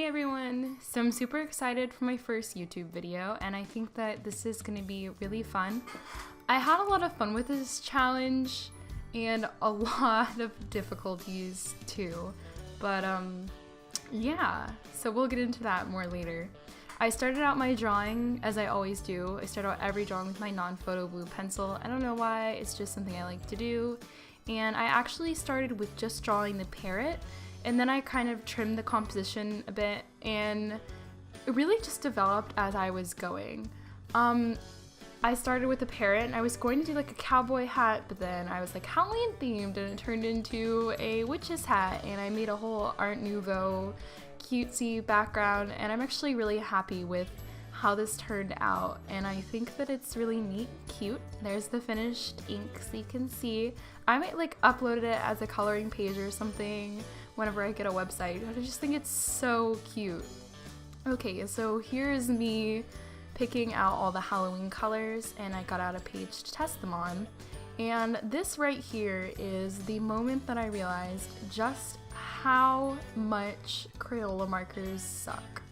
Hey everyone! So I'm super excited for my first YouTube video and I think that this is going to be really fun. I had a lot of fun with this challenge and a lot of difficulties too, but yeah, so we'll get into that more later. I started out my drawing as I always do. I start out every drawing with my non-photo blue pencil. I don't know why, it's just something I like to do. And I actually started with just drawing the parrot, and then I kind of trimmed the composition a bit, and it really just developed as I was going. I started with the parrot, and I was going to do like a cowboy hat, but then I was like Halloween themed, and it turned into a witch's hat, and I made a whole Art Nouveau cutesy background, and I'm actually really happy with how this turned out, and I think that it's really neat, cute. There's the finished ink so you can see. I might like upload it as a coloring page or something whenever I get a website. I just think it's so cute. Okay, so here's me picking out all the Halloween colors, and I got out a page to test them on. And this right here is the moment that I realized just how much Crayola markers suck.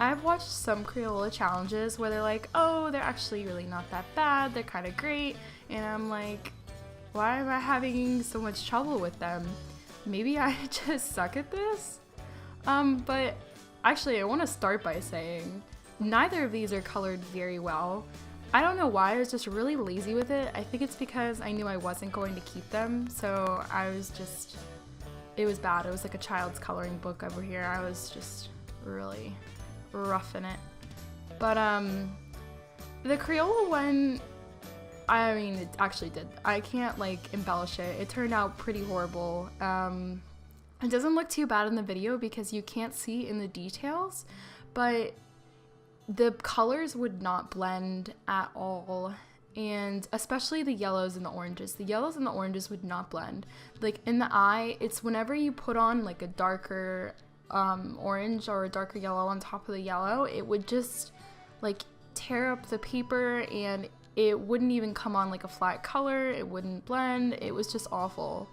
I've watched some Crayola challenges where they're like, oh, they're actually really not that bad, they're kind of great, and I'm like, why am I having so much trouble with them? Maybe I just suck at this? But actually I want to start by saying neither of these are colored very well. I don't know why, I was just really lazy with it. I think it's because I knew I wasn't going to keep them, so I was just, it was bad. It was like a child's coloring book over here. I was just really rough in it. But the Crayola one, I mean, it actually did. I can't like embellish it. It turned out pretty horrible. It doesn't look too bad in the video because you can't see in the details, but the colors would not blend at all, and especially the yellows and the oranges. The yellows and the oranges would not blend. Like in the eye, it's whenever you put on like a darker orange or a darker yellow on top of the yellow, it would just like tear up the paper, and it wouldn't even come on like a flat color. It wouldn't blend. It was just awful.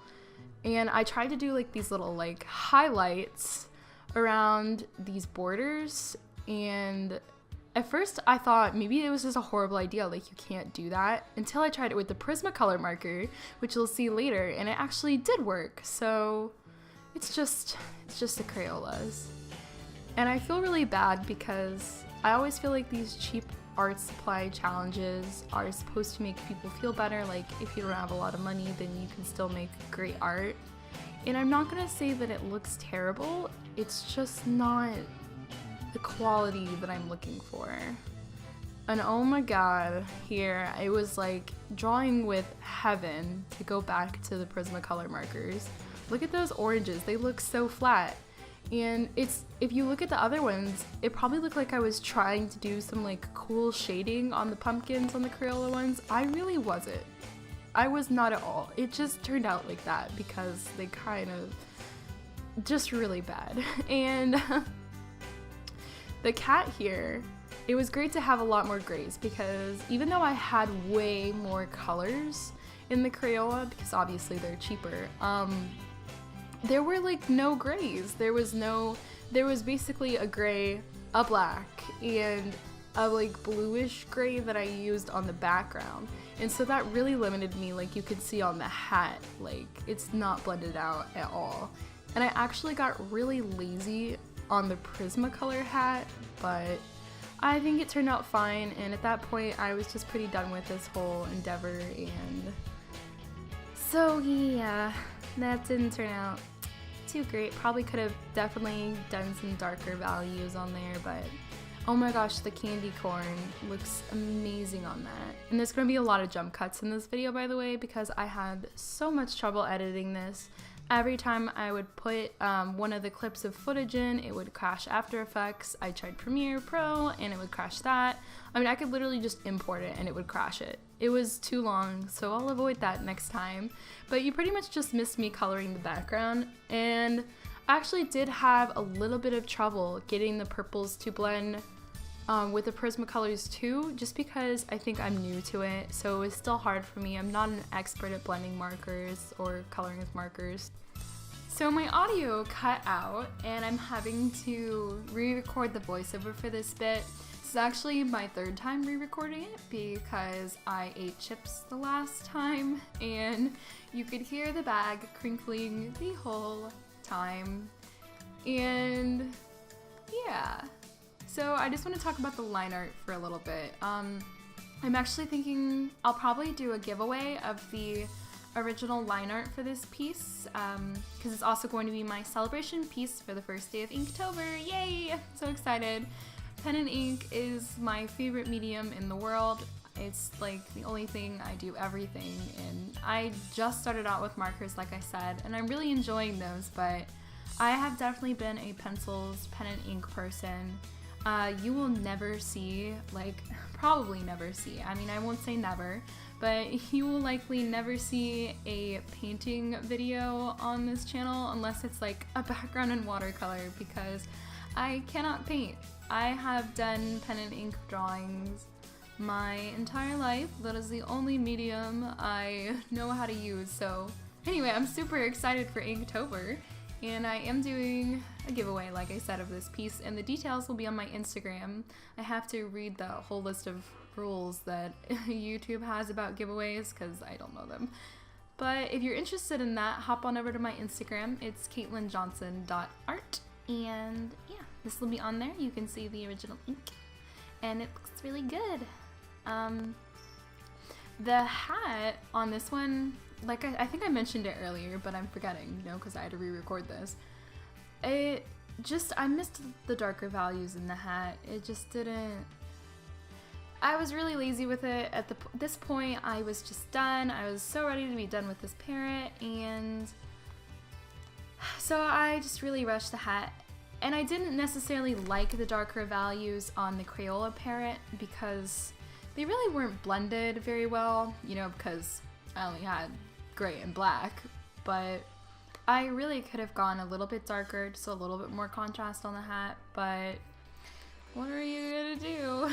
And I tried to do like these little like highlights around these borders, and at first I thought maybe it was just a horrible idea, like you can't do that, until I tried it with the Prismacolor marker, which you'll see later, and it actually did work. So it's just the Crayolas. And I feel really bad because I always feel like these cheap art supply challenges are supposed to make people feel better, like if you don't have a lot of money then you can still make great art. And I'm not gonna say that it looks terrible, it's just not the quality that I'm looking for. And oh my god, here it was like drawing with heaven, to go back to the Prismacolor markers. Look at those oranges, they look so flat. And it's, if you look at the other ones, it probably looked like I was trying to do some like cool shading on the pumpkins on the Crayola ones. I really wasn't. I was not at all. It just turned out like that because they kind of just really bad. And the cat here, it was great to have a lot more grays, because even though I had way more colors in the Crayola, because obviously they're cheaper, there were like no grays. There was basically a gray, a black, and a like bluish gray that I used on the background. And so that really limited me. Like you could see on the hat, like it's not blended out at all. And I actually got really lazy on the Prismacolor hat, but I think it turned out fine. And at that point I was just pretty done with this whole endeavor, and so yeah, that didn't turn out too great. Probably could have definitely done some darker values on there, but oh my gosh, the candy corn looks amazing on that. And there's gonna be a lot of jump cuts in this video, by the way, because I had so much trouble editing this. Every time I would put one of the clips of footage in, it would crash After Effects. I tried Premiere Pro and it would crash that. I mean, I could literally just import it and it would crash it. It was too long, so I'll avoid that next time. But you pretty much just missed me coloring the background, and I actually did have a little bit of trouble getting the purples to blend with the Prismacolors too, just because I think I'm new to it, so it's still hard for me. I'm not an expert at blending markers or coloring with markers. So my audio cut out and I'm having to re-record the voiceover for this bit. This is actually my third time re-recording it because I ate chips the last time and you could hear the bag crinkling the whole time. And yeah, so I just want to talk about the line art for a little bit. I'm actually thinking I'll probably do a giveaway of the original line art for this piece because it's also going to be my celebration piece for the first day of Inktober. Yay! I'm so excited. Pen and ink is my favorite medium in the world. It's like the only thing I do everything in. I just started out with markers, like I said, and I'm really enjoying those, but I have definitely been a pencils, pen and ink person. You will never see, like, probably never see, I mean, I won't say never, but you will likely never see a painting video on this channel unless it's like a background in watercolor because I cannot paint. I have done pen and ink drawings my entire life. That is the only medium I know how to use. So anyway, I'm super excited for Inktober and I am doing a giveaway, like I said, of this piece, and the details will be on my Instagram. I have to read the whole list of rules that YouTube has about giveaways because I don't know them. But if you're interested in that, hop on over to my Instagram. It's caitlinjohnson.art, and yeah, this will be on there. You can see the original ink and it looks really good. The hat on this one, like I think I mentioned it earlier, but I'm forgetting, you know, because I had to re-record this. I missed the darker values in the hat. It just didn't. I was really lazy with it. At this point, I was just done. I was so ready to be done with this parrot, and so I just really rushed the hat. And I didn't necessarily like the darker values on the Crayola parrot because they really weren't blended very well, you know, because I only had gray and black, but I really could have gone a little bit darker, just a little bit more contrast on the hat, but what are you gonna do?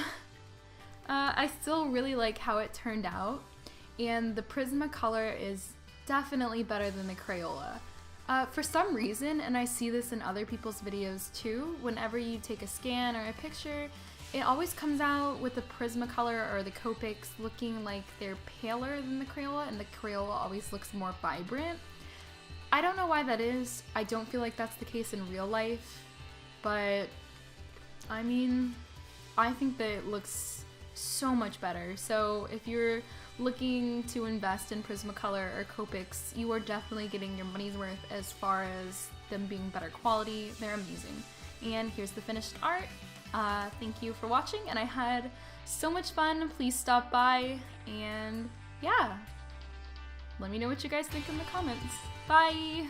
I still really like how it turned out, and the Prismacolor is definitely better than the Crayola. For some reason, and I see this in other people's videos too, whenever you take a scan or a picture, it always comes out with the Prismacolor or the Copics looking like they're paler than the Crayola, and the Crayola always looks more vibrant. I don't know why that is. I don't feel like that's the case in real life, but I mean, I think that it looks so much better. So if you're looking to invest in Prismacolor or Copics, you are definitely getting your money's worth as far as them being better quality. They're amazing. And here's the finished art. Thank you for watching, and I had so much fun. Please stop by, and yeah, let me know what you guys think in the comments. Bye!